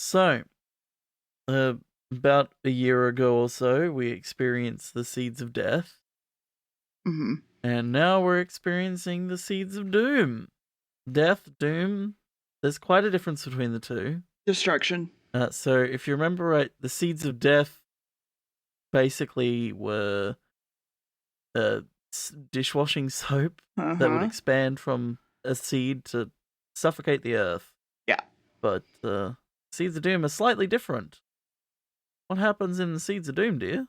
So, about a year ago or so, we experienced the Seeds of Death, Hmm. and now we're experiencing the Seeds of Doom. Death, Doom, there's quite a difference between the two. Destruction. So, if you remember right, the Seeds of Death basically were uh, dishwashing soap that would Uh-huh. expand from a seed to suffocate the earth. Yeah. But Seeds of Doom are slightly different. What happens in the Seeds of Doom, dear?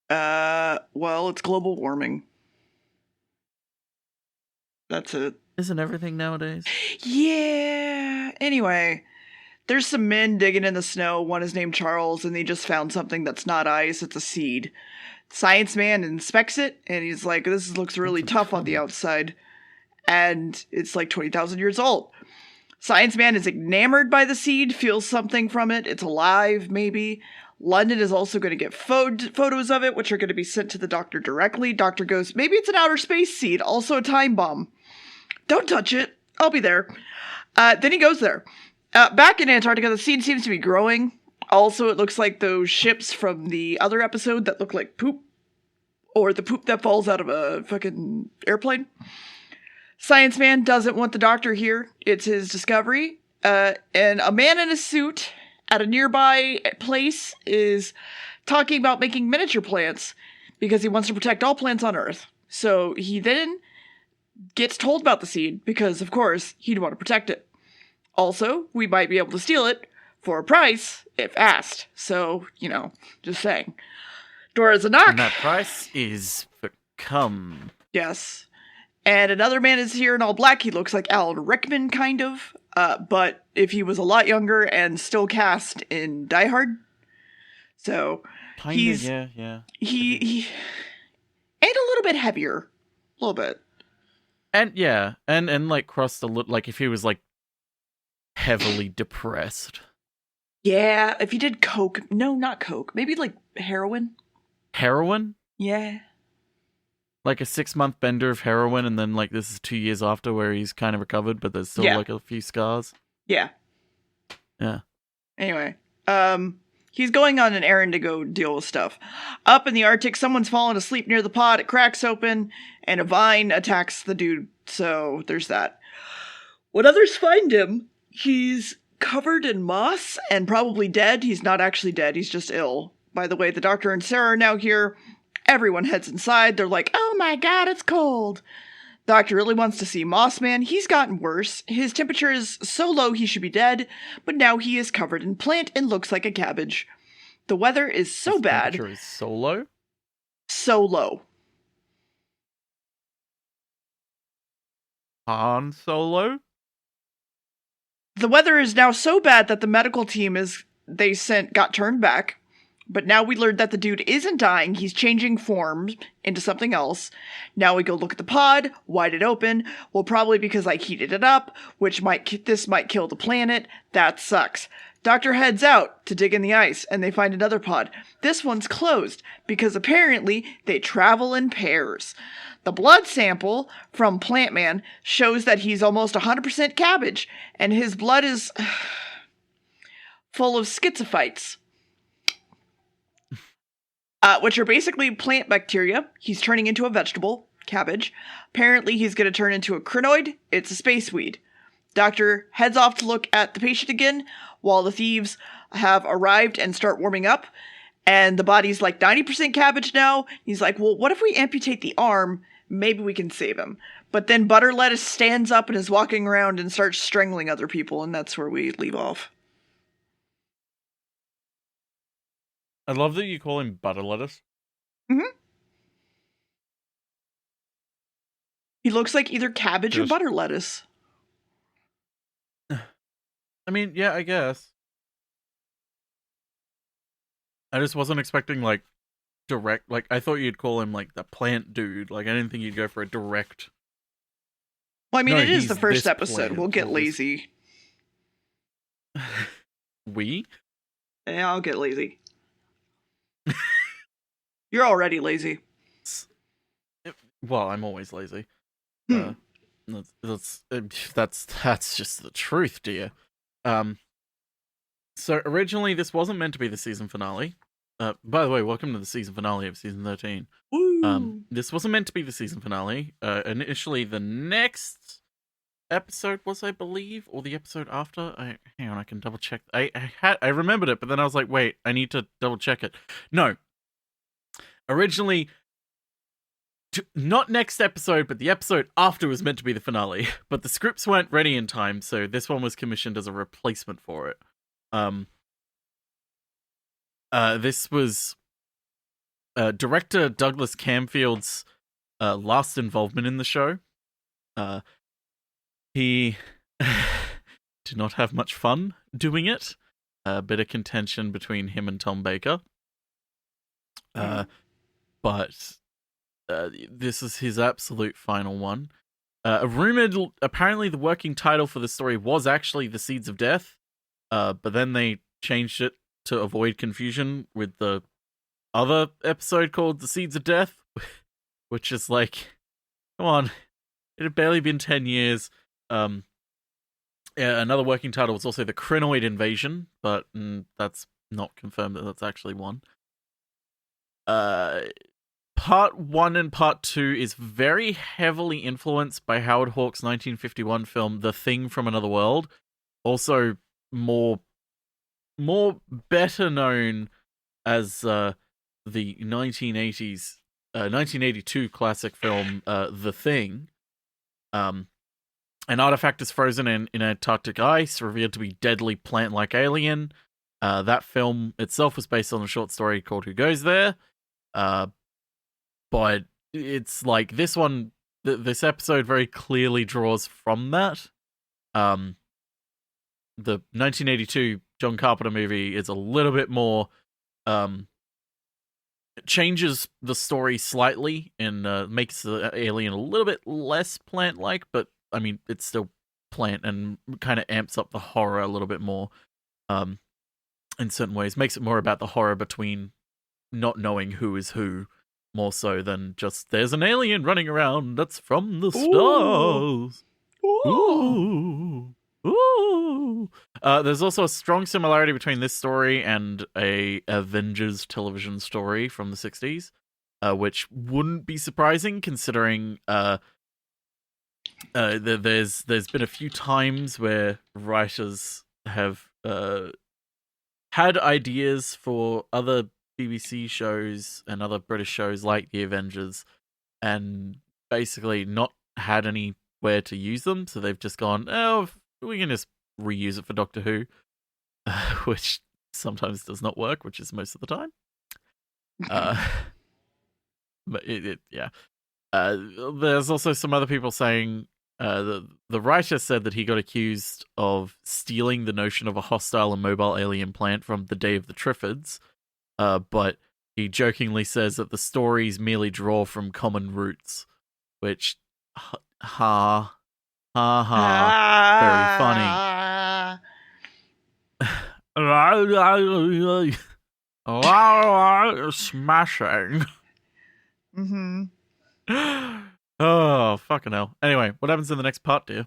Well, it's global warming. That's it. Isn't everything nowadays? Yeah. Anyway, there's some men digging in the snow. One is named Charles, and they just found something that's not ice, it's a seed. Science man inspects it, and he's like, this looks really What's a tough on the tongue? outside. And it's like 20,000 years old. Science man is enamored by the seed, feels something from it. It's alive, maybe. London is also going to get photos of it, which are going to be sent to the doctor directly. Doctor goes, maybe it's an outer space seed, also a time bomb. Don't touch it. I'll be there. Then he goes there. Back in Antarctica, the seed seems to be growing. Also, it looks like those ships from the other episode that look like poop. Or the poop that falls out of a fucking airplane. Science man doesn't want the doctor here. It's his discovery. And a man in a suit at a nearby place is talking about making miniature plants because he wants to protect all plants on Earth. So he then gets told about the seed because, of course, he'd want to protect it. Also, we might be able to steal it for a price if asked. So, just saying. Dora's a knock. And that price is become. Yes. And another man is here in all black. He looks like Alan Rickman, kind of. But if he was a lot younger and still cast in Die Hard. So, Kinda, he's... yeah. He... And a little bit heavier. A little bit. And yeah, and like crossed a little, like if he was like heavily depressed. Yeah, if he did coke. No, not coke. Maybe like heroin. Heroin? Yeah. Like a 6-month bender of heroin, and then like this is 2 years after where he's kind of recovered, but there's still Yeah. like a few scars. Yeah. Yeah. Anyway, he's going on an errand to go deal with stuff. Up in the Arctic, someone's fallen asleep near the pod. It cracks open, and a vine attacks the dude. So there's that. When others find him, he's covered in moss and probably dead. He's not actually dead. He's just ill. By the way, the doctor and Sarah are now here. Everyone heads inside. They're like, oh my god, it's cold. Doctor really wants to see Moss Man. He's gotten worse. His temperature is so low he should be dead, but now he is covered in plant and looks like a cabbage. The weather is so His bad. temperature is so low. So low. Han Solo? The weather is now so bad that the medical team got turned back. But now we learned that the dude isn't dying. He's changing forms into something else. Now we go look at the pod, wide it open. Well, probably because I heated it up, this might kill the planet. That sucks. Doctor heads out to dig in the ice, and they find another pod. This one's closed because apparently they travel in pairs. The blood sample from Plant Man shows that he's almost 100% cabbage, and his blood is full of schizocytes. Which are basically plant bacteria. He's turning into a vegetable, cabbage. Apparently, he's going to turn into a crinoid. It's a space weed. Doctor heads off to look at the patient again, while the thieves have arrived and start warming up. And the body's like 90% cabbage now. He's like, well, what if we amputate the arm? Maybe we can save him. But then Butter Lettuce stands up and is walking around and starts strangling other people, and that's where we leave off. I love that you call him butter lettuce. Mm-hmm. He looks like either cabbage or butter lettuce. I mean, yeah, I guess. I just wasn't expecting like direct. Like I thought you'd call him like the plant dude. Like I didn't think you'd go for a direct. Well, I mean, No, it is the he's first this episode. plant. We'll get lazy. We? Yeah, I'll get lazy. You're already lazy. Well, I'm always lazy. Hmm. That's just the truth, dear. So originally, this wasn't meant to be the season finale. By the way, welcome to the season finale of season 13. Woo! This wasn't meant to be the season finale. Initially, the next episode was, I believe, or the episode after. Hang on, I can double check. I remembered it, but then I was like, wait, I need to double check it. No. Originally, not next episode, but the episode after was meant to be the finale. But the scripts weren't ready in time, so this one was commissioned as a replacement for it. This was director Douglas Camfield's last involvement in the show. He did not have much fun doing it. A bit of contention between him and Tom Baker. But this is his absolute final one. Apparently the working title for the story was actually The Seeds of Death, but then they changed it to avoid confusion with the other episode called The Seeds of Death, which is like, come on, it had barely been 10 years. Another working title was also The Crinoid Invasion, but that's not confirmed that that's actually one. Part 1 and Part 2 is very heavily influenced by Howard Hawks' 1951 film The Thing from Another World. Also more better known as the 1982 classic film The Thing. An artifact is frozen in Antarctic ice, revealed to be deadly plant-like alien. That film itself was based on a short story called Who Goes There? But it's like this one, this episode very clearly draws from that. The 1982 John Carpenter movie is a little bit more, it changes the story slightly and makes the alien a little bit less plant-like, but I mean, it's still plant and kind of amps up the horror a little bit more in certain ways. Makes it more about the horror between not knowing who is who, more so than just there's an alien running around that's from the stars. Ooh. Ooh. There's also a strong similarity between this story and a Avengers television story from the 60s, which wouldn't be surprising considering there's been a few times where writers have had ideas for other BBC shows and other British shows like The Avengers and basically not had anywhere to use them, so they've just gone, oh, we can just reuse it for Doctor Who, which sometimes does not work, which is most of the time. But yeah. There's also some other people saying the writer said that he got accused of stealing the notion of a hostile and mobile alien plant from The Day of the Triffids, but he jokingly says that the stories merely draw from common roots, which, very funny. Smashing. Mm-hmm. Oh, fucking hell. Anyway, what happens in the next part, dear?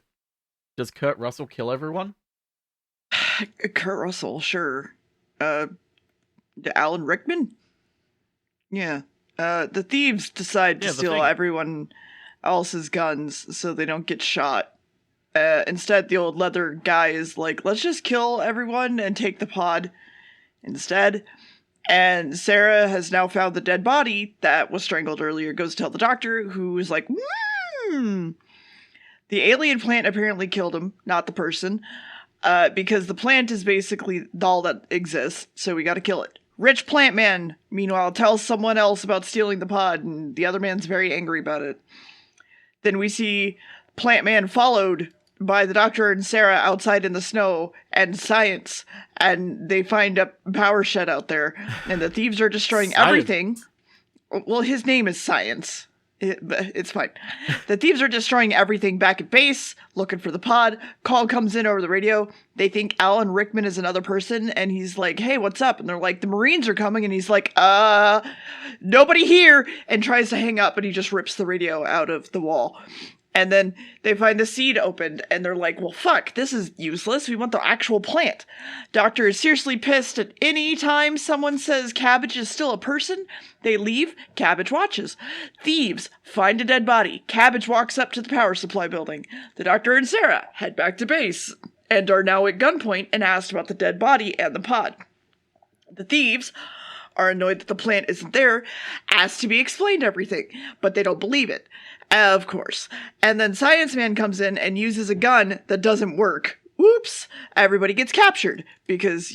Does Kurt Russell kill everyone? Kurt Russell, sure. Alan Rickman? Yeah. The thieves decide to steal everyone else's guns so they don't get shot. Instead, the old leather guy is like, let's just kill everyone and take the pod instead. And Sarah has now found the dead body that was strangled earlier, goes to tell the doctor, who is like, The alien plant apparently killed him, not the person, because the plant is basically all that exists, so we gotta kill it. Rich plant man, meanwhile, tells someone else about stealing the pod, and the other man's very angry about it. Then we see plant man followed by the doctor and Sarah outside in the snow and science, and they find a power shed out there, and the thieves are destroying everything. Well, his name is Science. It's fine. The thieves are destroying everything back at base, looking for the pod. Call comes in over the radio. They think Alan Rickman is another person, and he's like, hey, what's up? And they're like, the Marines are coming, and he's like, nobody here, and tries to hang up, and he just rips the radio out of the wall. And then they find the seed opened, and they're like, well, fuck, this is useless. We want the actual plant. Doctor is seriously pissed at any time someone says Cabbage is still a person. They leave. Cabbage watches. Thieves find a dead body. Cabbage walks up to the power supply building. The Doctor and Sarah head back to base and are now at gunpoint and asked about the dead body and the pod. The thieves are annoyed that the plant isn't there, asked to be explained everything, but they don't believe it. Of course. And then Science Man comes in and uses a gun that doesn't work. Whoops! Everybody gets captured because,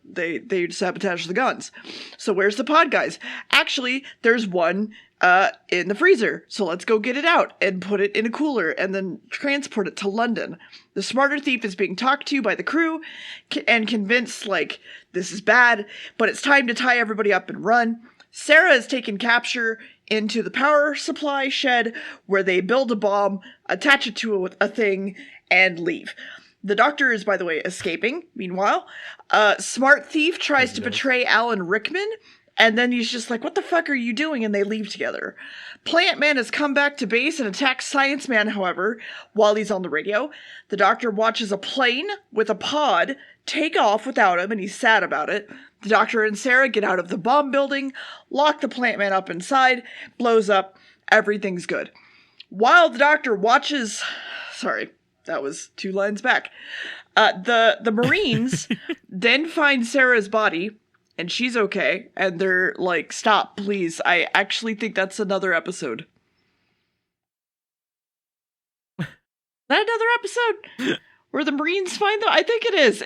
they sabotage the guns. So where's the pod guys? Actually, there's one in the freezer. So let's go get it out and put it in a cooler and then transport it to London. The smarter thief is being talked to by the crew and convinced, this is bad, but it's time to tie everybody up and run. Sarah is taken capture into the power supply shed where they build a bomb, attach it to a thing, and leave. The Doctor is, by the way, escaping. Meanwhile, smart thief tries to betray Alan Rickman, and then he's just like, what the fuck are you doing? And they leave together. Plant Man has come back to base and attacks Science Man, however, while he's on the radio. The Doctor watches a plane with a pod take off without him, and he's sad about it. The Doctor and Sarah get out of the bomb building, lock the Plant Man up inside, blows up, everything's good. While the Doctor watches... Sorry, that was 2 lines back. The Marines then find Sarah's body, and she's okay, and they're like, stop, please. I actually think that's another episode. That another episode? Where the Marines find them? I think it is.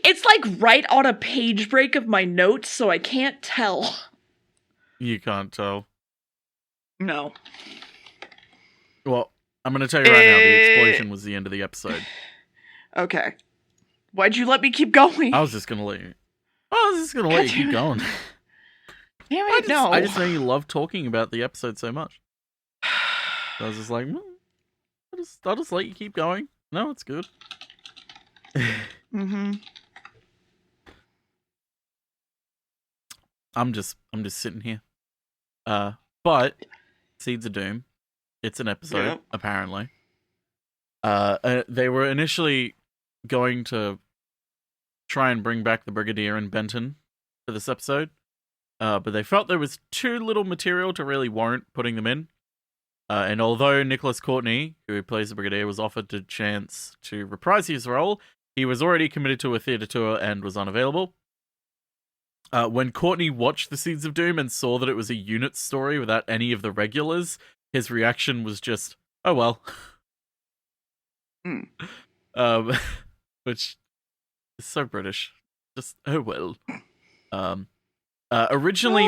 It's right on a page break of my notes, so I can't tell. You can't tell. No. Well, I'm going to tell you right now, the explosion was the end of the episode. Okay. Why'd you let me keep going? I was just going to let you. I was just going to let you keep going. Damn it, no. I just know you love talking about the episode so much. So I was just like, I'll just let you keep going. No, it's good. Mm-hmm. I'm just sitting here. But Seeds of Doom, it's an episode, apparently. They were initially going to try and bring back the Brigadier and Benton for this episode, but they felt there was too little material to really warrant putting them in. And although Nicholas Courtney, who plays the Brigadier, was offered the chance to reprise his role, he was already committed to a theatre tour and was unavailable. When Courtney watched The Seeds of Doom and saw that it was a unit story without any of the regulars, his reaction was just, oh well. Which is so British. Just, oh well. Originally,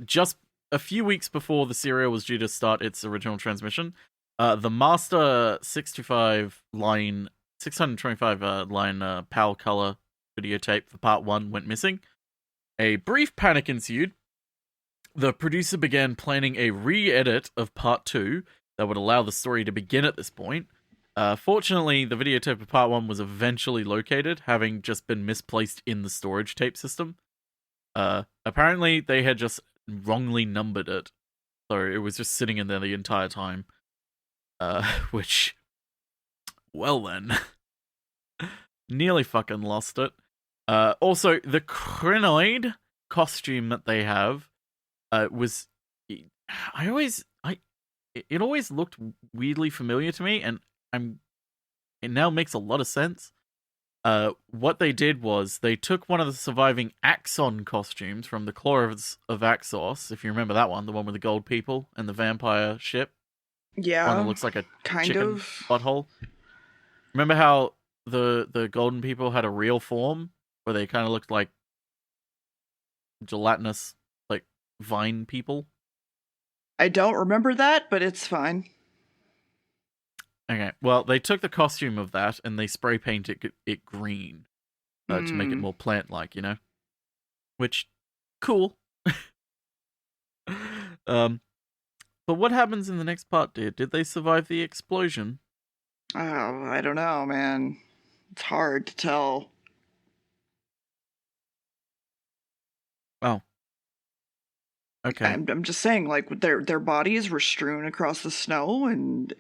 just a few weeks before the serial was due to start its original transmission, the Master 625 line PAL color videotape for part 1 went missing. A brief panic ensued. The producer began planning a re-edit of part 2 that would allow the story to begin at this point. Fortunately, the videotape of part 1 was eventually located, having just been misplaced in the storage tape system. Apparently, they had just wrongly numbered it, so it was just sitting in there the entire time. Which, well then, nearly fucking lost it. Also, the crinoid costume that they have was, it always looked weirdly familiar to me, and it now makes a lot of sense. What they did was they took one of the surviving Axon costumes from the Claws of Axos, if you remember that one, the one with the gold people and the vampire ship. Yeah. One that looks like a kind chicken of butthole. Remember how the golden people had a real form where they kind of looked like gelatinous, like vine people? I don't remember that, but it's fine. Okay, well, they took the costume of that and they spray painted it green to make it more plant-like, you know? Which, cool. But what happens in the next part, dear? Did they survive the explosion? Oh, I don't know, man. It's hard to tell. Oh. Okay. I'm just saying, like, their bodies were strewn across the snow, and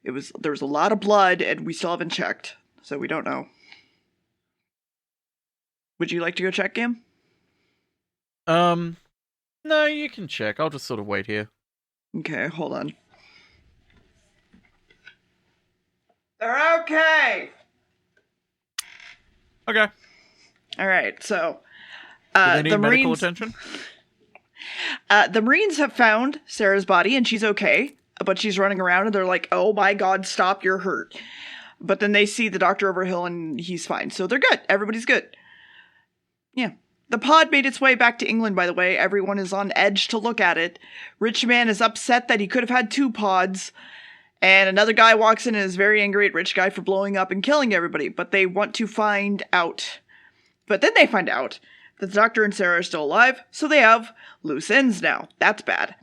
there was a lot of blood, and we still haven't checked, so we don't know. Would you like to go check, Gam? No, you can check. I'll just sort of wait here. Okay, hold on. They're okay. Okay. All right, so Do they need the medical Marines. attention? The Marines have found Sarah's body, and she's okay, but she's running around, and they're like, "Oh my God, stop! You're hurt." But then they see the doctor over hill, and he's fine, so they're good. Everybody's good. Yeah. The pod made its way back to England, by the way. Everyone is on edge to look at it. Rich man is upset that he could have had 2 pods. And another guy walks in and is very angry at Rich Guy for blowing up and killing everybody. But they want to find out. But then they find out that the doctor and Sarah are still alive, so they have loose ends now. That's bad.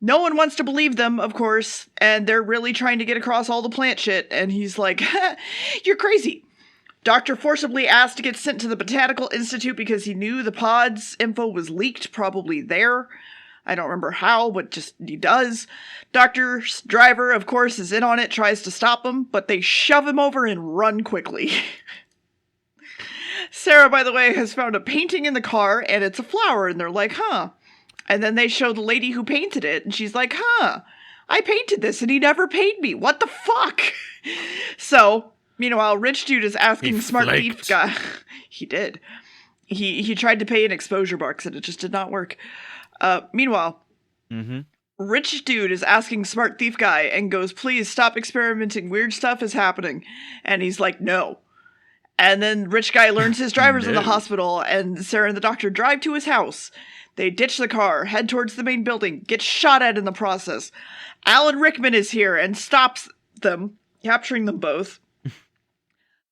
No one wants to believe them, of course, and they're really trying to get across all the plant shit, and he's like, "You're crazy." Doctor forcibly asked to get sent to the Botanical Institute because he knew the pod's info was leaked, probably there. I don't remember how, but just he does. Doctor's driver, of course, is in on it, tries to stop him, but they shove him over and run quickly. Sarah, by the way, has found a painting in the car, and it's a flower, and they're like, huh. And then they show the lady who painted it, and she's like, huh, I painted this, and he never paid me. What the fuck? So, meanwhile, rich dude is asking He smart flaked. thief guy. He did. He tried to pay an exposure bucks, and it just did not work. Meanwhile, rich dude is asking smart thief guy and goes, "Please stop experimenting. Weird stuff is happening." And he's like, "No." And then rich guy learns his driver's in the No. hospital, and Sarah and the doctor drive to his house. They ditch the car, head towards the main building, get shot at in the process. Alan Rickman is here and stops them, capturing them both.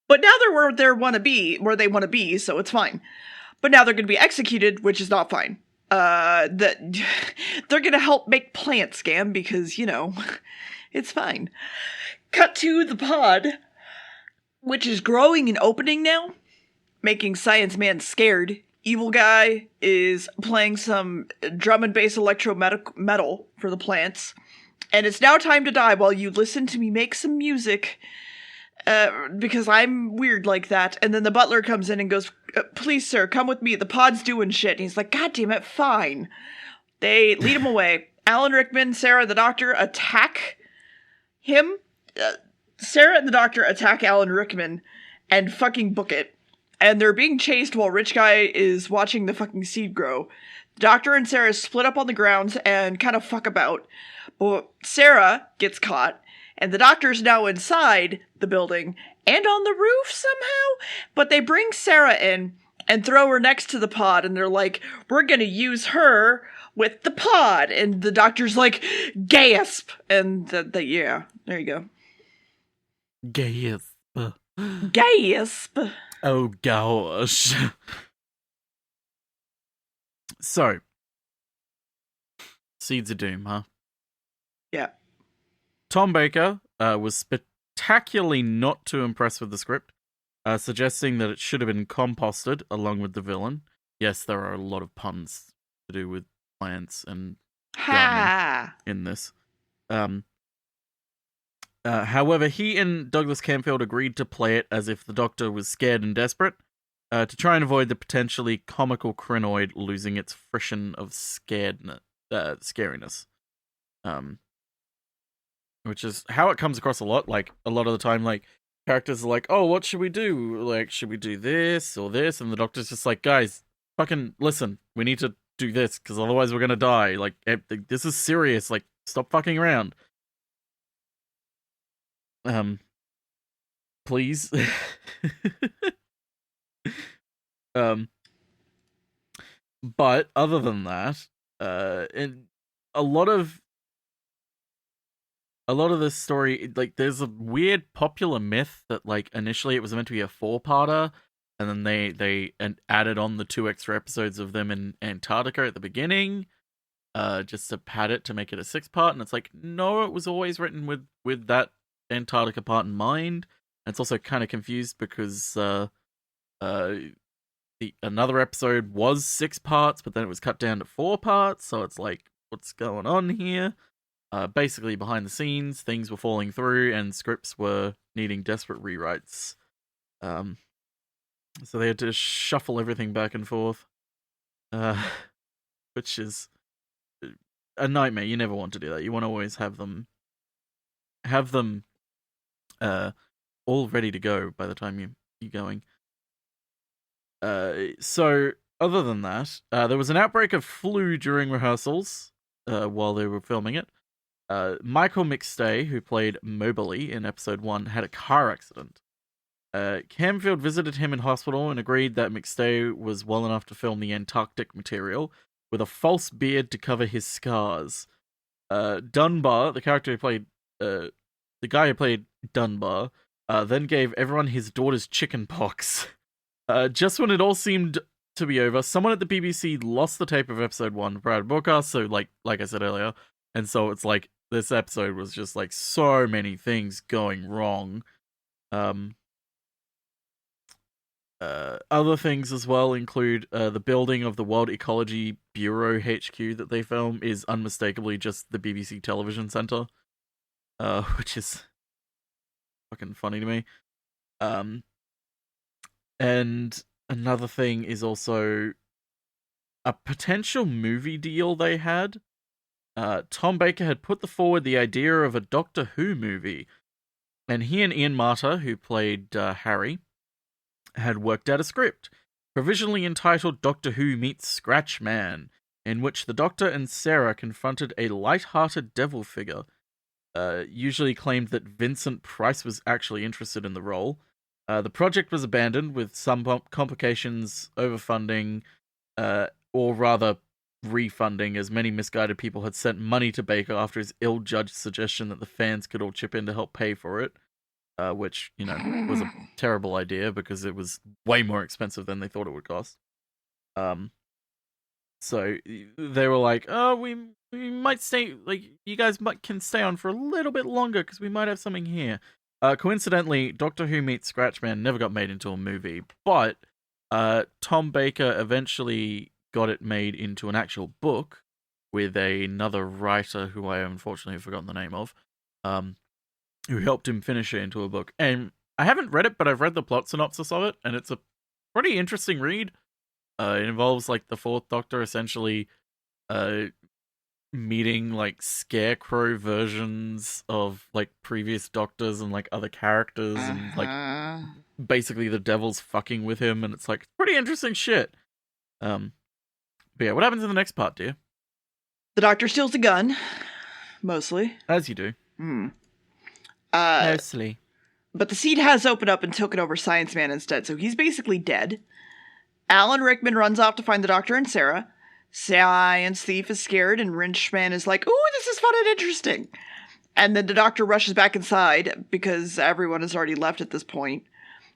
But now they're where they want to be, so it's fine. But now they're going to be executed, which is not fine. They're going to help make plants, Scam, because, it's fine. Cut to the pod, which is growing and opening now, making Science Man scared. Evil guy is playing some drum and bass metal for the plants. And it's now time to die while you listen to me make some music. Because I'm weird like that. And then the butler comes in and goes, "Please, sir, come with me. The pod's doing shit." And he's like, "God damn it, fine." They lead him away. Alan Rickman, Sarah, the doctor attack him. Sarah and the doctor attack Alan Rickman and fucking book it. And they're being chased while Rich Guy is watching the fucking seed grow. The doctor and Sarah split up on the grounds and kind of fuck about. But Sarah gets caught. And the doctor's now inside the building and on the roof somehow. But they bring Sarah in and throw her next to the pod. And they're like, "We're going to use her with the pod." And the doctor's like, "Gasp." And yeah, there you go. Gasp. Gasp. Oh gosh. So, Seeds of Doom, huh? Yeah. Tom Baker was spectacularly not too impressed with the script, suggesting that it should have been composted along with the villain. Yes, there are a lot of puns to do with plants and gardening in this. However, he and Douglas Camfield agreed to play it as if the Doctor was scared and desperate, to try and avoid the potentially comical crinoid losing its frisson of scariness. Which is how it comes across a lot. Like, a lot of the time, like, characters are like, "Oh, what should we do? Like, should we do this or this?" And the Doctor's just like, "Guys, fucking listen. We need to do this, because otherwise we're gonna die. Like, this is serious. Like, stop fucking around. Please." But other than that, and a lot of this story, like, there's a weird popular myth that, like, initially it was meant to be a 4-parter, and then they added on the 2 extra episodes of them in Antarctica at the beginning, just to pad it to make it a 6-part. And it's like, no, it was always written with that Antarctica part in mind. And it's also kind of confused because another episode was 6 parts, but then it was cut down to 4 parts. So it's like, what's going on here? Basically, behind the scenes, things were falling through, and scripts were needing desperate rewrites. So they had to shuffle everything back and forth, which is a nightmare. You never want to do that. You want to always have them all ready to go by the time you're going. So other than that, there was an outbreak of flu during rehearsals while they were filming it. Michael McStay, who played Mobley in episode 1, had a car accident. Camfield visited him in hospital and agreed that McStay was well enough to film the Antarctic material with a false beard to cover his scars. Dunbar, the character who played, the guy who played Dunbar, then gave everyone his daughter's chicken pox. Just when it all seemed to be over, someone at the BBC lost the tape of episode 1 prior to broadcast, so like I said earlier, and so it's like, this episode was just like so many things going wrong. Other things as well include the building of the World Ecology Bureau HQ that they film is unmistakably just the BBC television centre, which is fucking funny to me. And another thing is also a potential movie deal they had. Tom Baker had put forward the idea of a Doctor Who movie, and he and Ian Marter, who played Harry, had worked out a script, provisionally entitled Doctor Who Meets Scratch Man, in which the Doctor and Sarah confronted a light-hearted devil figure. Usually claimed that Vincent Price was actually interested in the role. The project was abandoned with some complications, overfunding, or rather refunding, as many misguided people had sent money to Baker after his ill-judged suggestion that the fans could all chip in to help pay for it, which, was a terrible idea because it was way more expensive than they thought it would cost. So they were like, oh, we might stay, like, you guys can stay on for a little bit longer because we might have something here. Coincidentally, Doctor Who Meets Scratchman never got made into a movie, but Tom Baker eventually got it made into an actual book with another writer who I unfortunately have forgotten the name of, who helped him finish it into a book. And I haven't read it, but I've read the plot synopsis of it, and it's a pretty interesting read. It involves, like, the Fourth Doctor essentially meeting, like, scarecrow versions of, like, previous Doctors and, like, other characters, and, like, basically the devil's fucking with him, and it's, like, pretty interesting shit. But yeah, what happens in the next part, dear? The Doctor steals a gun, mostly. As you do. Mostly. But the seed has opened up and taken over Science Man instead, so he's basically dead. Alan Rickman runs off to find the Doctor and Sarah. Science Thief is scared, and Wrenchman is like, ooh, this is fun and interesting. And then the Doctor rushes back inside, because everyone has already left at this point.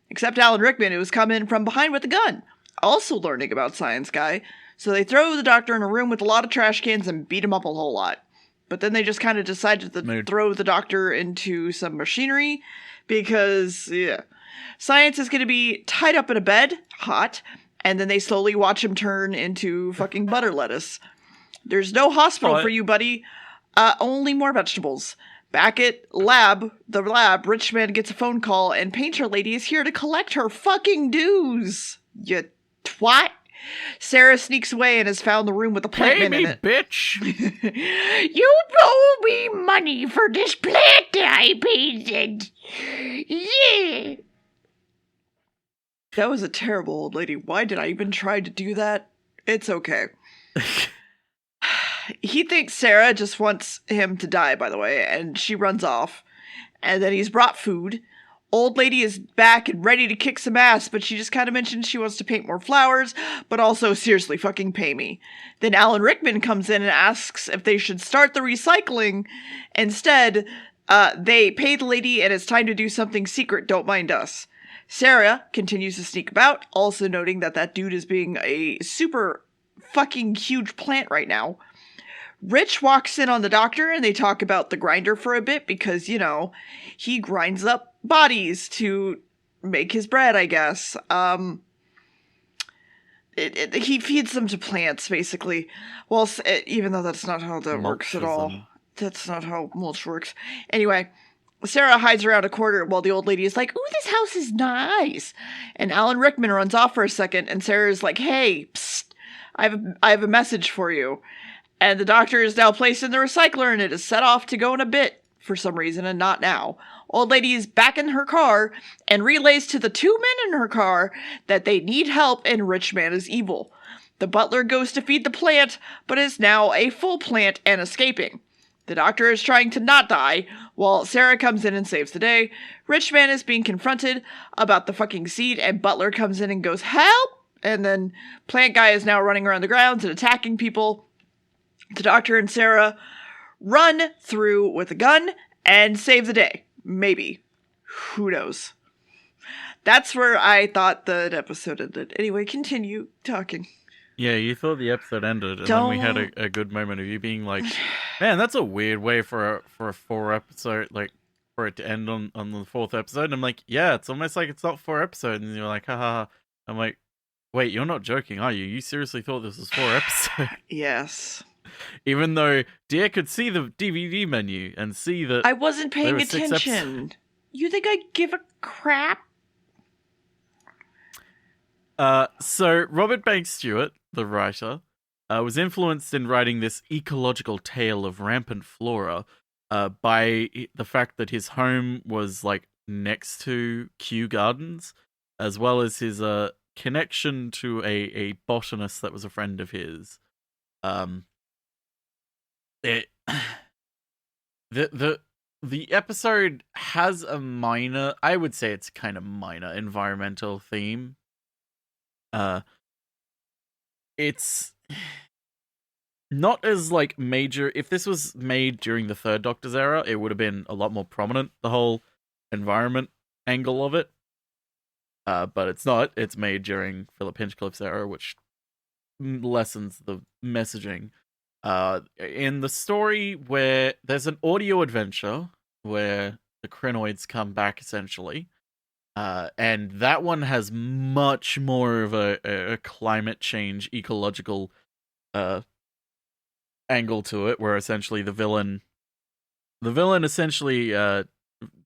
Except Alan Rickman, who has come in from behind with a gun, also learning about Science Guy. So they throw the Doctor in a room with a lot of trash cans and beat him up a whole lot. But then they just kind of decided to throw the Doctor into some machinery, because, yeah, Science is going to be tied up in a bed, hot, and then they slowly watch him turn into fucking butter lettuce. There's no hospital for you, buddy. Only more vegetables. Back at the lab, Richman gets a phone call, and Painter Lady is here to collect her fucking dues. You twat. Sarah sneaks away and has found the room with the plant in it. Pay me, bitch! You owe me money for this plant that I painted. Yeah. That was a terrible old lady. Why did I even try to do that? It's okay. He thinks Sarah just wants him to die, by the way, and she runs off. And then he's brought food. Old lady is back and ready to kick some ass, but she just kind of mentions she wants to paint more flowers, but also, seriously, fucking pay me. Then Alan Rickman comes in and asks if they should start the recycling. Instead, they pay the lady, and it's time to do something secret, don't mind us. Sarah continues to sneak about, also noting that dude is being a super fucking huge plant right now. Rich walks in on the Doctor, and they talk about the grinder for a bit, because, he grinds up bodies to make his bread, I guess. he feeds them to plants, basically. Well, even though that's not how that works at all. That's not how mulch works. Anyway, Sarah hides around a corner while the old lady is like, "Ooh, this house is nice." And Alan Rickman runs off for a second, and Sarah's like, "Hey, psst, I have a message for you." And the doctor is now placed in the recycler, and it is set off to go in a bit for some reason, and not now. Old lady is back in her car and relays to the two men in her car that they need help and rich man is evil. The butler goes to feed the plant, but is now a full plant and escaping. The doctor is trying to not die, while Sarah comes in and saves the day. Rich man is being confronted about the fucking seed, and butler comes in and goes, "Help!" And then plant guy is now running around the grounds and attacking people. The doctor and Sarah run through with a gun and save the day. Maybe. Who knows? That's where I thought the episode ended. Anyway, continue talking. Yeah, you thought the episode ended, and then we had a good moment of you being like, "Man, that's a weird way for a 4-episode, like, for it to end on the 4th episode." And I'm like, "Yeah, it's almost like it's not 4 episodes." And you're like, "Ha." I'm like, "Wait, you're not joking, are you? You seriously thought this was 4 episodes?" Yes. Even though Dear could see the DVD menu and see that I wasn't paying attention. You think I give a crap? So Robert Banks Stewart, the writer, was influenced in writing this ecological tale of rampant flora by the fact that his home was like next to Kew Gardens, as well as his connection to a botanist that was a friend of his. The episode has a minor, I would say it's kind of minor environmental theme. It's not as like major. If this was made during the Third Doctor's era, it would have been a lot more prominent, the whole environment angle of it. But it's not. It's made during Philip Hinchcliffe's era, which lessens the messaging. In the story where there's an audio adventure where the Crinoids come back, essentially. And that one has much more of a climate change, ecological angle to it, where essentially the villain essentially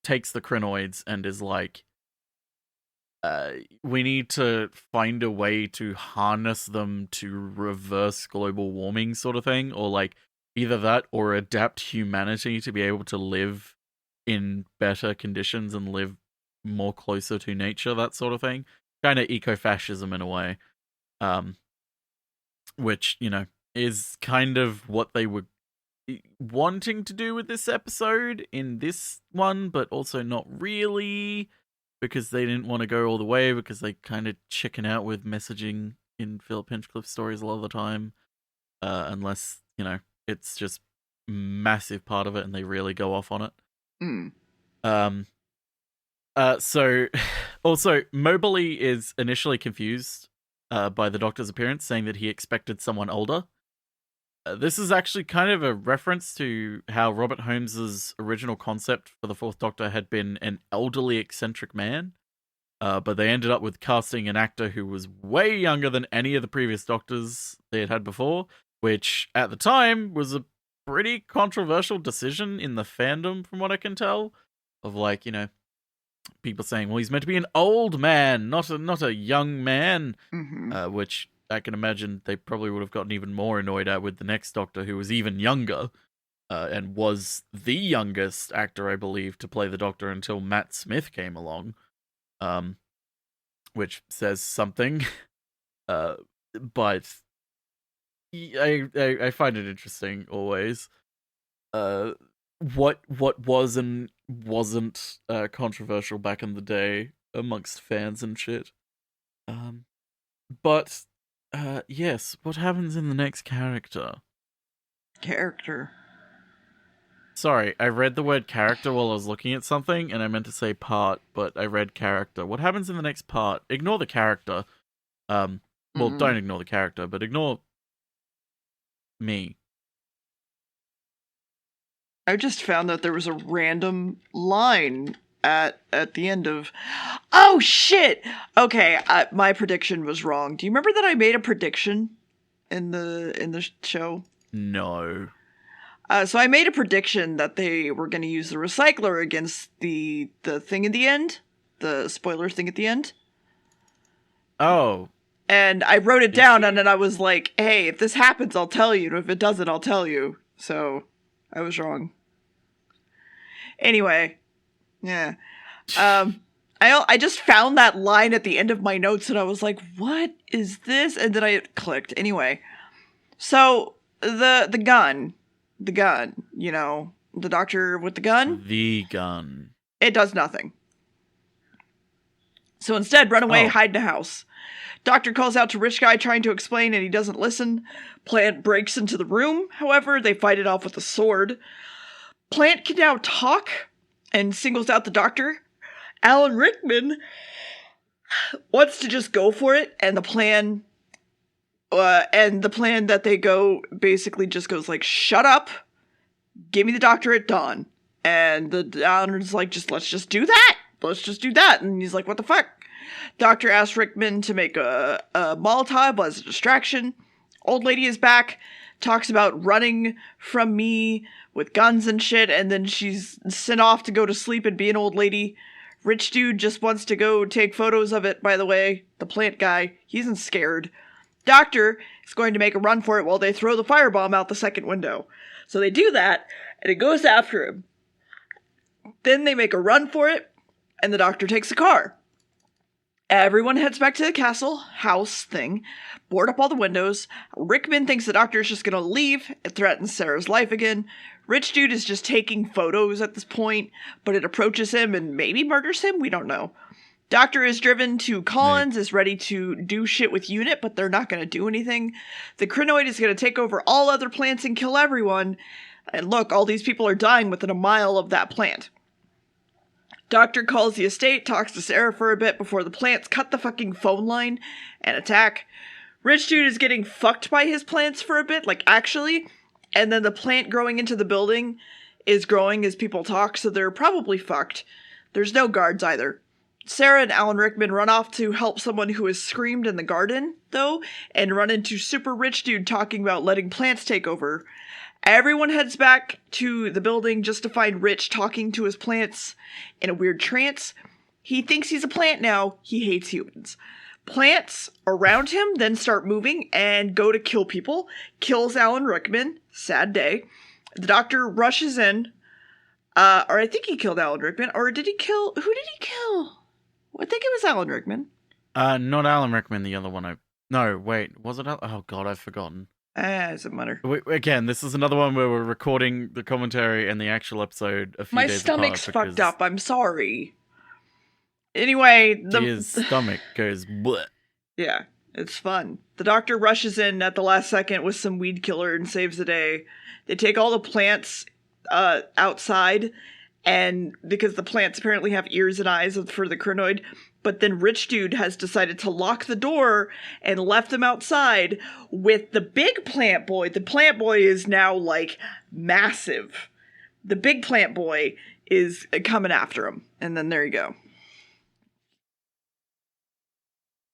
takes the Crinoids and is like, we need to find a way to harness them to reverse global warming, sort of thing, or like either that or adapt humanity to be able to live in better conditions and live more closer to nature, that sort of thing. Kind of eco-fascism in a way. Which, you know, is kind of what they were wanting to do with this episode in this one, but also not really, because they didn't want to go all the way, because they kind of chicken out with messaging in Philip Hinchcliffe stories a lot of the time, unless, you know, it's just massive part of it and they really go off on it. So, also, Mobley is initially confused by the Doctor's appearance, saying that he expected someone older. This is actually kind of a reference to how Robert Holmes's original concept for the 4th Doctor had been an elderly, eccentric man, but they ended up with casting an actor who was way younger than any of the previous Doctors they had before, which, at the time, was a pretty controversial decision in the fandom, from what I can tell, of like, you know, people saying, well, he's meant to be an old man, not a young man, which I can imagine they probably would have gotten even more annoyed at with the next Doctor, who was even younger, and was the youngest actor, I believe, to play the Doctor until Matt Smith came along, which says something. But I find it interesting always. What was and wasn't controversial back in the day amongst fans and shit. But yes, what happens in the next character? Sorry, I read the word character while I was looking at something, and I meant to say part, but I read character. What happens in the next part? Ignore the character. Well, don't ignore the character, but ignore me. I just found that there was a random line at the end of... Oh, shit! Okay, my prediction was wrong. Do you remember that I made a prediction in the show? No. So I made a prediction that they were going to use the recycler against the thing at the end. The spoiler thing at the end. Oh. And I wrote it down, and then I was like, hey, if this happens, I'll tell you. And if it doesn't, I'll tell you. So I was wrong. Anyway. Yeah. I just found that line at the end of my notes, and I was like, what is this? And then I clicked. Anyway. So, the gun, you know, the doctor with the gun. The gun. It does nothing. So instead, run away, hide in a house. Doctor calls out to rich guy trying to explain, and he doesn't listen. Plant breaks into the room. However, they fight it off with a sword. Plant can now talk and singles out the doctor. Alan Rickman wants to just go for it, and the plan that they go basically just goes like, shut up, give me the doctor at dawn. And the Alan's like, let's just do that. Let's just do that. And he's like, what the fuck? Doctor asks Rickman to make a Molotov as a distraction. Old lady is back, talks about running from me with guns and shit, and then she's sent off to go to sleep and be an old lady. Rich dude just wants to go take photos of it, by the way. The plant guy, he isn't scared. Doctor is going to make a run for it while they throw the firebomb out the second window. So they do that, and it goes after him. Then they make a run for it, and the doctor takes a car. Everyone heads back to the castle house thing, board up all the windows. Rickman thinks the doctor is just going to leave. It threatens Sarah's life again. Rich dude is just taking photos at this point, but it approaches him and maybe murders him? We don't know. Doctor is driven to Collins, is ready to do shit with Unit, but they're not going to do anything. The Crinoid is going to take over all other plants and kill everyone. And look, all these people are dying within a mile of that plant. Doctor calls the estate, talks to Sarah for a bit before the plants cut the fucking phone line and attack. Rich dude is getting fucked by his plants for a bit, like actually, and then the plant growing into the building is growing as people talk, so they're probably fucked. There's no guards either. Sarah and Alan Rickman run off to help someone who has screamed in the garden, though, and run into super rich dude talking about letting plants take over. Everyone heads back to the building just to find Rich talking to his plants in a weird trance. He thinks he's a plant now. He hates humans. Plants around him then start moving and go to kill people. Kills Alan Rickman. Sad day. The doctor rushes in. Or I think he killed Alan Rickman. Or did he kill... Who did he kill? I think it was Alan Rickman. Not Alan Rickman, the other one. No, wait. Was it... Oh, God, I've forgotten. It doesn't matter. Again, this is another one where we're recording the commentary and the actual episode a few days apart. My stomach's fucked up. I'm sorry. Anyway, his stomach goes bleh. Yeah, it's fun. The doctor rushes in at the last second with some weed killer and saves the day. They take all the plants outside, and because the plants apparently have ears and eyes for the Crinoid, but then Rich Dude has decided to lock the door and left them outside with the big plant boy. The plant boy is now, like, massive. The big plant boy is coming after him. And then there you go.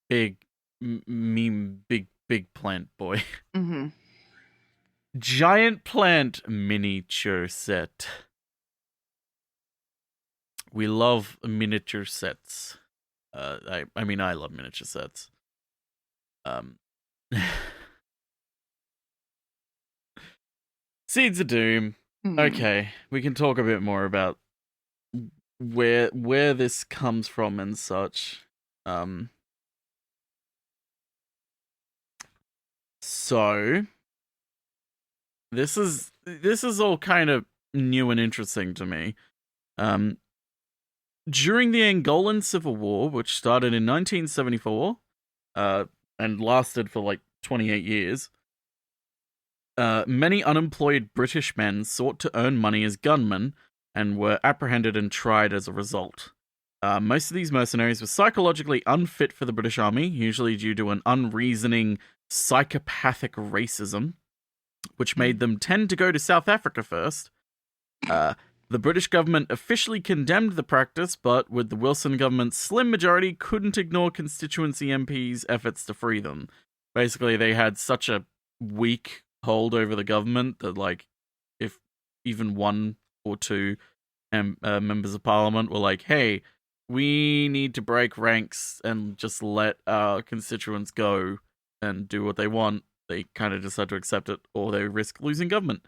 Big plant boy. Mm-hmm. Giant plant miniature set. We love miniature sets. I love miniature sets. Seeds of Doom. Mm-hmm. Okay, we can talk a bit more about where this comes from and such. So this is all kind of new and interesting to me. During the Angolan Civil War, which started in 1974, and lasted for like 28 years, many unemployed British men sought to earn money as gunmen and were apprehended and tried as a result. Most of these mercenaries were psychologically unfit for the British Army, usually due to an unreasoning psychopathic racism, which made them tend to go to South Africa first. The British government officially condemned the practice, but with the Wilson government's slim majority, couldn't ignore constituency MPs' efforts to free them. Basically, they had such a weak hold over the government that, like, if even one or two members of parliament were like, hey, we need to break ranks and just let our constituents go and do what they want, they kind of just had to accept it, or they risk losing government.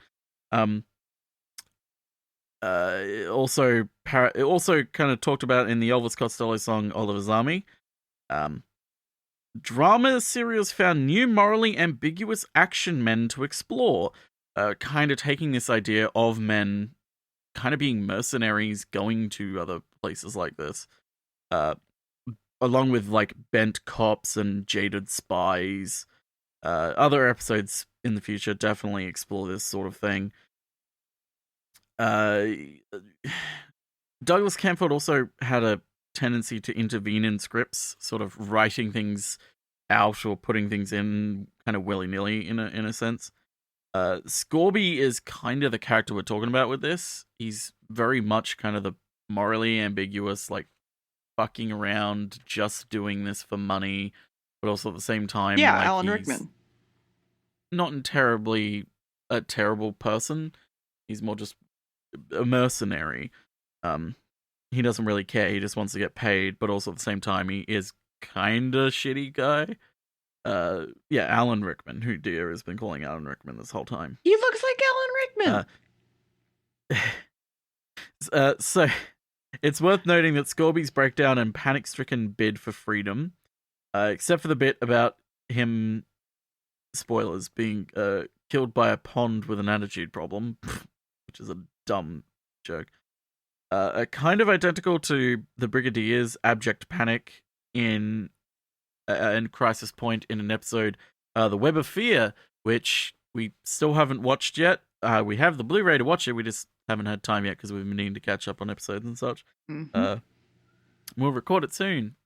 It also kind of talked about in the Elvis Costello song Oliver's Army. Drama serials found new morally ambiguous action men to explore, kind of taking this idea of men kind of being mercenaries going to other places like this, along with like bent cops and jaded spies. Other episodes in the future definitely explore this sort of thing. Douglas Camfield also had a tendency to intervene in scripts, sort of writing things out or putting things in kind of willy-nilly in a sense. Scorby is kind of the character we're talking about with this. He's very much kind of the morally ambiguous, like fucking around, just doing this for money, but also at the same time, yeah, like, Alan Rickman. Not terribly a terrible person. He's more just a mercenary. He doesn't really care. He just wants to get paid, but also at the same time, he is kind of shitty guy. Yeah, Alan Rickman, who Dia has been calling Alan Rickman this whole time. He looks like Alan Rickman. So, it's worth noting that Scorby's breakdown and panic-stricken bid for freedom, except for the bit about him, spoilers, being killed by a pond with an attitude problem, which is a dumb joke, are kind of identical to the Brigadier's abject panic in Crisis Point in an episode, The Web of Fear, which we still haven't watched yet. We have the Blu-ray to watch it, we just haven't had time yet because we've been needing to catch up on episodes and such. Mm-hmm. We'll record it soon.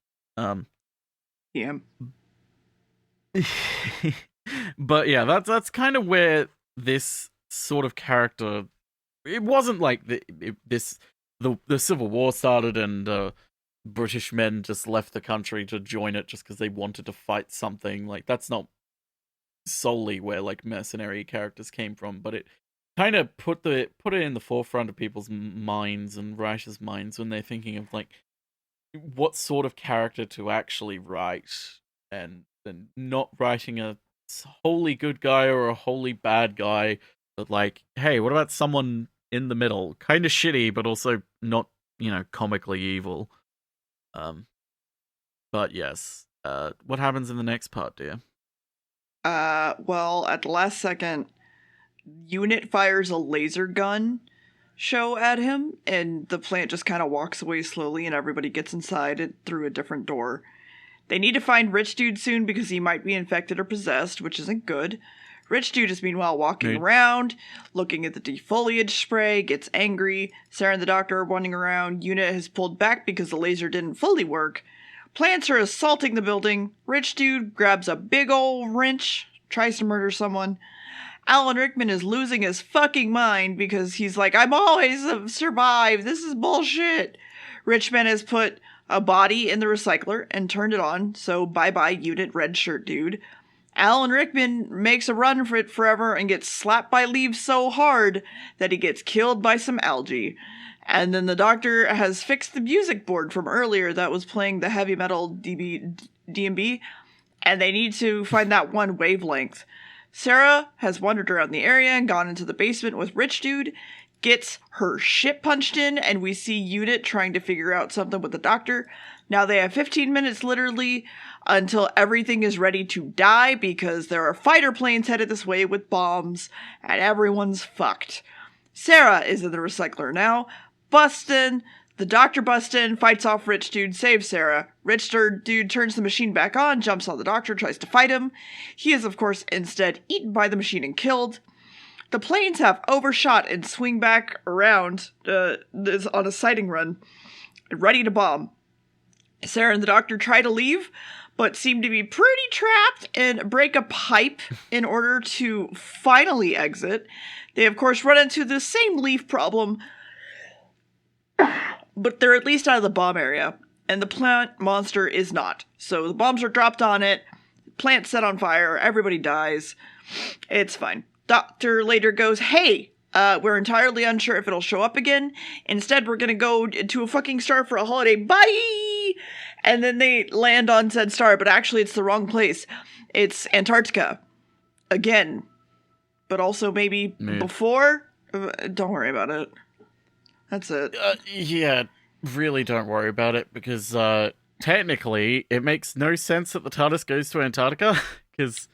Yeah. But yeah, that's kind of where this sort of character. It wasn't like the Civil War started and British men just left the country to join it just because they wanted to fight something. Like, that's not solely where like mercenary characters came from, but it kind of put it in the forefront of people's minds and writers' minds when they're thinking of like what sort of character to actually write, and not writing a wholly good guy or a wholly bad guy, but like, hey, what about someone in the middle, kind of shitty but also not, comically evil. But yes, what happens in the next part, dear? Well, at the last second, Unit fires a laser gun show at him, and the plant just kind of walks away slowly, and everybody gets inside it through a different door. They need to find Rich Dude soon because he might be infected or possessed, which isn't good. Rich Dude is meanwhile walking around, looking at the defoliage spray, gets angry. Sarah and the doctor are wandering around. Unit has pulled back because the laser didn't fully work. Plants are assaulting the building. Rich Dude grabs a big ol' wrench, tries to murder someone. Alan Rickman is losing his fucking mind because he's like, I'm always survived. This is bullshit. Richman has put a body in the recycler and turned it on, so bye-bye Unit Red Shirt Dude. Alan Rickman makes a run for it forever and gets slapped by leaves so hard that he gets killed by some algae. And then the doctor has fixed the music board from earlier that was playing the heavy metal D&B, and they need to find that one wavelength. Sarah has wandered around the area and gone into the basement with Rich Dude, gets her shit punched in, and we see Unit trying to figure out something with the doctor. Now they have 15 minutes literally until everything is ready to die because there are fighter planes headed this way with bombs and everyone's fucked. Sarah is in the recycler now. Bustin'. The doctor busts in, fights off Rich Dude, saves Sarah. Rich Dude turns the machine back on, jumps on the doctor, tries to fight him. He is, of course, instead eaten by the machine and killed. The planes have overshot and swing back around on a sighting run, ready to bomb. Sarah and the doctor try to leave, but seem to be pretty trapped and break a pipe in order to finally exit. They, of course, run into the same leaf problem but they're at least out of the bomb area, and the plant monster is not. So the bombs are dropped on it, plant set on fire, everybody dies. It's fine. Doctor later goes, hey, we're entirely unsure if it'll show up again. Instead, we're gonna go to a fucking star for a holiday. Bye! And then they land on said star, but actually it's the wrong place. It's Antarctica. Again. But also maybe before? Don't worry about it. That's it. Yeah, really don't worry about it, because technically it makes no sense that the TARDIS goes to Antarctica, because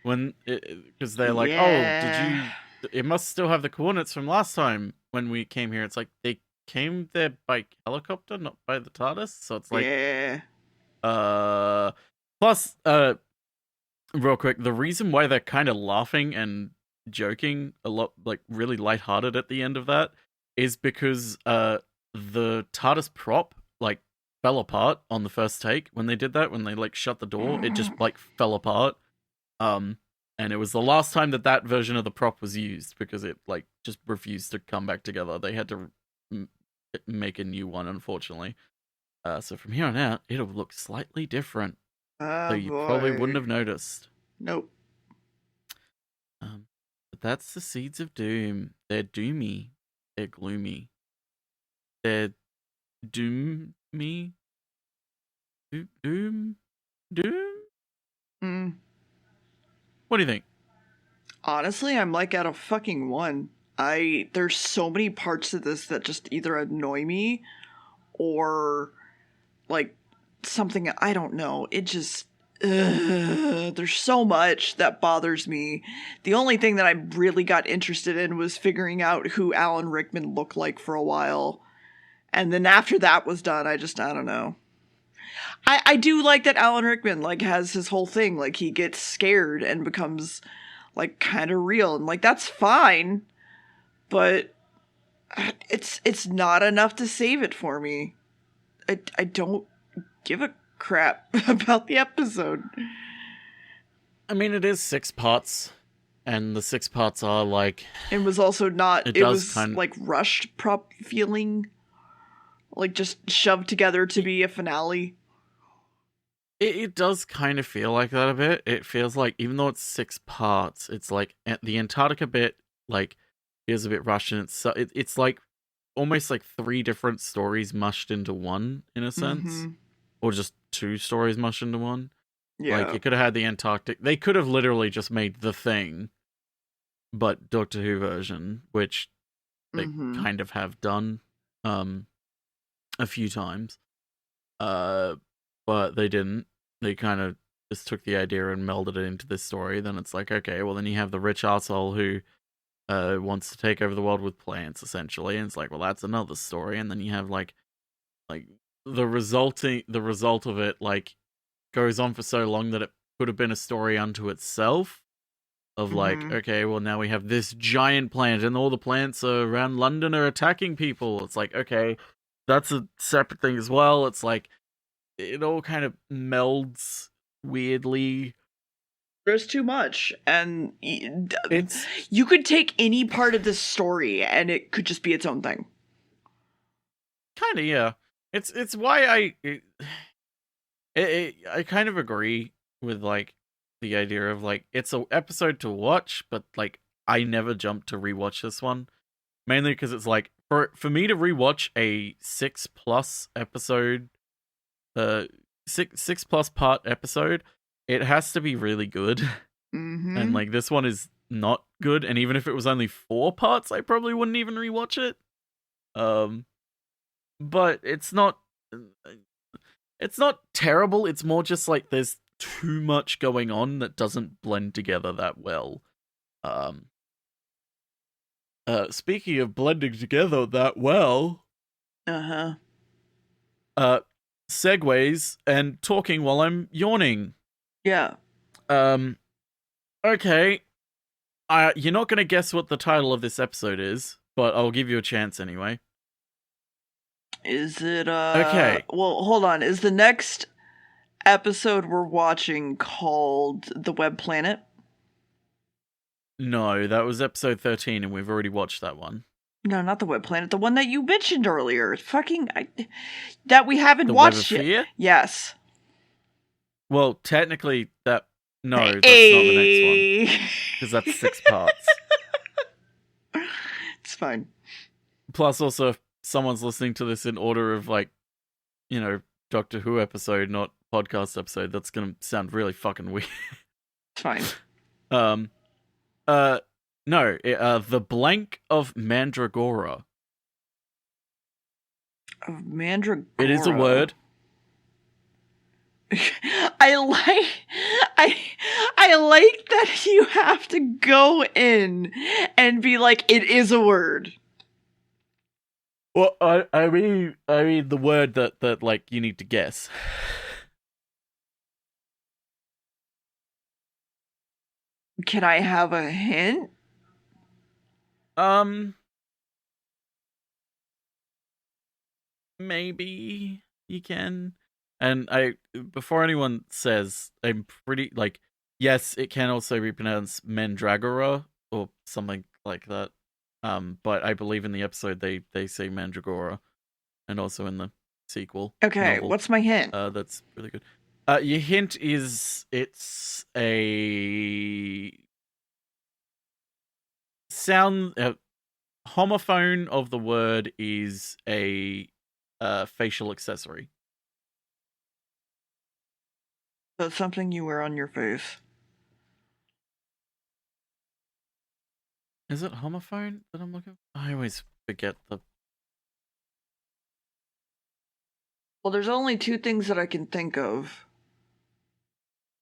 they're like, oh, it must still have the coordinates from last time when we came here. It's like, they came there by helicopter, not by the TARDIS, so it's like... Yeah. Plus, real quick, the reason why they're kind of laughing and joking a lot, like, really lighthearted at the end of that, is because, the TARDIS prop, like, fell apart on the first take when they did that, when they, like, shut the door, it just, like, fell apart. And it was the last time that version of the prop was used, because it, like, just refused to come back together. They had to make a new one, unfortunately. So from here on out, it'll look slightly different. So you probably wouldn't have noticed. Nope. But that's the Seeds of Doom. They're doomy. They're gloomy. They're doomy. Doom? What do you think? Honestly, I'm like at a fucking 1. There's so many parts of this that just either annoy me or like something, I don't know. It just there's so much that bothers me. The only thing that I really got interested in was figuring out who Alan Rickman looked like for a while. And then after that was done, I don't know. I do like that Alan Rickman, like, has his whole thing. Like, he gets scared and becomes, like, kind of real. And, like, that's fine. But it's not enough to save it for me. I don't give a crap about the episode. I mean, it is 6 parts. And the 6 parts are, like... It was also not... It was, like, rushed prop feeling. Like, just shoved together to be a finale. It does kind of feel like that a bit. It feels like, even though it's 6 parts, it's like the Antarctica bit, like, feels a bit rushed, and it's like almost like 3 different stories mushed into one, in a sense, or just 2 stories mushed into one. Yeah, like, it could have had the Antarctic. They could have literally just made The Thing, but Doctor Who version, which they kind of have done a few times. But they didn't. They kind of just took the idea and melded it into this story. Then it's like, okay, well, then you have the rich arsehole who wants to take over the world with plants, essentially. And it's like, well, that's another story. And then you have, like the result of it, like, goes on for so long that it could have been a story unto itself. Of, like, okay, well, now we have this giant plant, and all the plants around London are attacking people. It's like, okay, that's a separate thing as well. It's like, it all kind of melds weirdly. There's too much, and you could take any part of this story and it could just be its own thing. Kind of, yeah. It's why I kind of agree with, like, the idea of, like, it's an episode to watch, but, like, I never jump to rewatch this one, mainly because it's like, for me to rewatch a 6+ episode. 6+ part episode, it has to be really good. And, like, this one is not good, and even if it was only 4 parts, I probably wouldn't even rewatch it. But it's not terrible. It's more just like there's too much going on that doesn't blend together that well. Speaking of blending together that well, segues and talking while I'm yawning. Yeah. Okay. You're not going to guess what the title of this episode is, but I'll give you a chance anyway. Is it, Okay. Well, hold on. Is the next episode we're watching called The Web Planet? No, that was episode 13, and we've already watched that one. No, not the Web Planet. The one that you mentioned earlier. That we haven't The Web of watched yet. Fear? Yes. Well, technically, no, that's not the next one. Because that's 6 parts. It's fine. Plus, also, if someone's listening to this in order of, like, you know, Doctor Who episode, not podcast episode, that's gonna sound really fucking weird. It's fine. No, The Blank of Mandragora. Of Mandragora. It is a word. I like that you have to go in and be like, it is a word. Well, I mean the word that like you need to guess. Can I have a hint? Maybe you can. And before anyone says, I'm pretty like, yes, it can also be pronounced Mandragora or something like that. But I believe in the episode they say Mandragora, and also in the sequel. Okay, novel. what's my hint? That's really good. Your hint is it's a sound. Homophone of the word is a facial accessory. So it's something you wear on your face. Is it homophone that I'm looking for? I always forget the... Well, there's only 2 things that I can think of.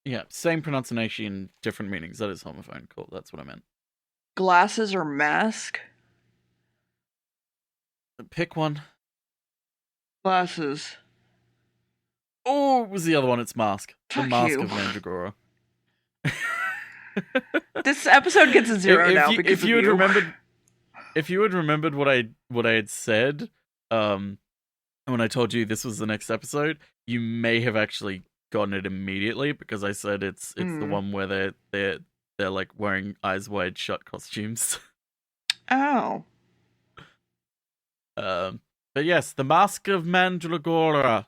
Yeah, same pronunciation, different meanings. That is homophone. Cool, that's what I meant. Glasses or mask? Pick one. Glasses. Oh, it was the other one. It's mask. Fuck the mask you. of Mandragora. This episode gets a 0 now because if you had remembered, if you had remembered what I had said, when I told you this was the next episode, you may have actually gotten it immediately because I said it's the one where they're like wearing eyes wide shut costumes. Oh. But yes, the Mask of Mandragora.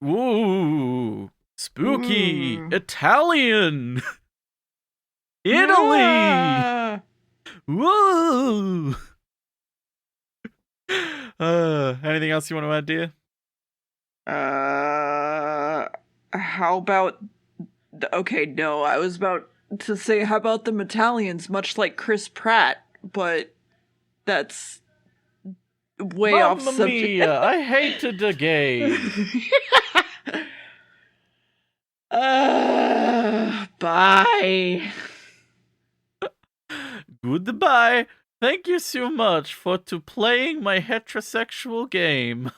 Ooh, spooky, Italian, Italy. Yeah. Woo. Anything else you want to add, dear? How about... Okay, no, I was about to say, how about the Italians, much like Chris Pratt, but that's way off Mamma subject. mia, I hated the game. Bye. Goodbye. Thank you so much for playing my heterosexual game.